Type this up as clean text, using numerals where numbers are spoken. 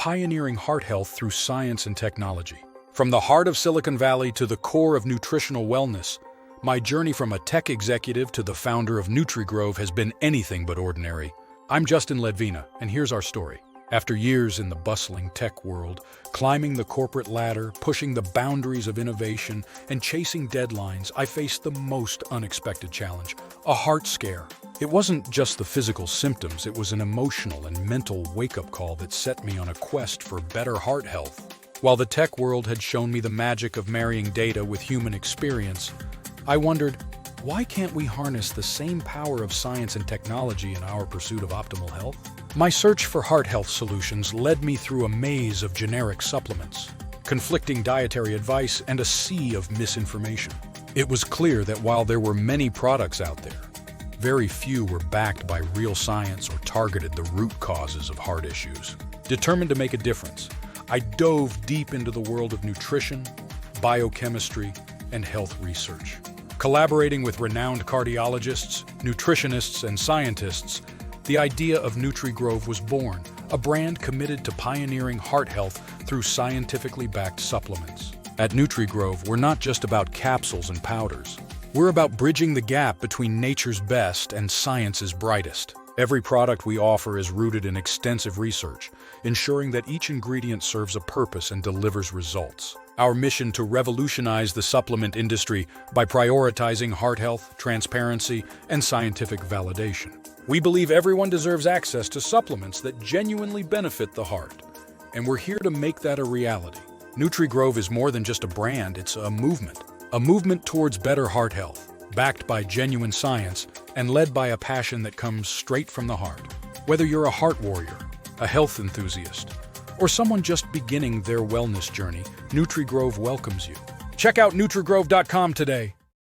pioneering heart health through science and technology. From the heart of Silicon Valley to the core of nutritional wellness, my journey from a tech executive to the founder of NutriGrove has been anything but ordinary. I'm Justin Ledvina, and here's our story. After years in the bustling tech world, climbing the corporate ladder, pushing the boundaries of innovation, and chasing deadlines, I faced the most unexpected challenge: a heart scare. It wasn't just the physical symptoms, it was an emotional and mental wake-up call that set me on a quest for better heart health. While the tech world had shown me the magic of marrying data with human experience, I wondered, why can't we harness the same power of science and technology in our pursuit of optimal health? My search for heart health solutions led me through a maze of generic supplements, conflicting dietary advice, and a sea of misinformation. It was clear that while there were many products out there, very few were backed by real science or targeted the root causes of heart issues. Determined to make a difference, I dove deep into the world of nutrition, biochemistry, and health research. Collaborating with renowned cardiologists, nutritionists, and scientists, the idea of NutriGrove was born, a brand committed to pioneering heart health through scientifically backed supplements. At NutriGrove, we're not just about capsules and powders. We're about bridging the gap between nature's best and science's brightest. Every product we offer is rooted in extensive research, ensuring that each ingredient serves a purpose and delivers results. Our mission to revolutionize the supplement industry by prioritizing heart health, transparency, and scientific validation. We believe everyone deserves access to supplements that genuinely benefit the heart, and we're here to make that a reality. NutriGrove is more than just a brand, it's a movement towards better heart health, backed by genuine science and led by a passion that comes straight from the heart. Whether you're a heart warrior, a health enthusiast, or someone just beginning their wellness journey, NutriGrove welcomes you. Check out NutriGrove.com today.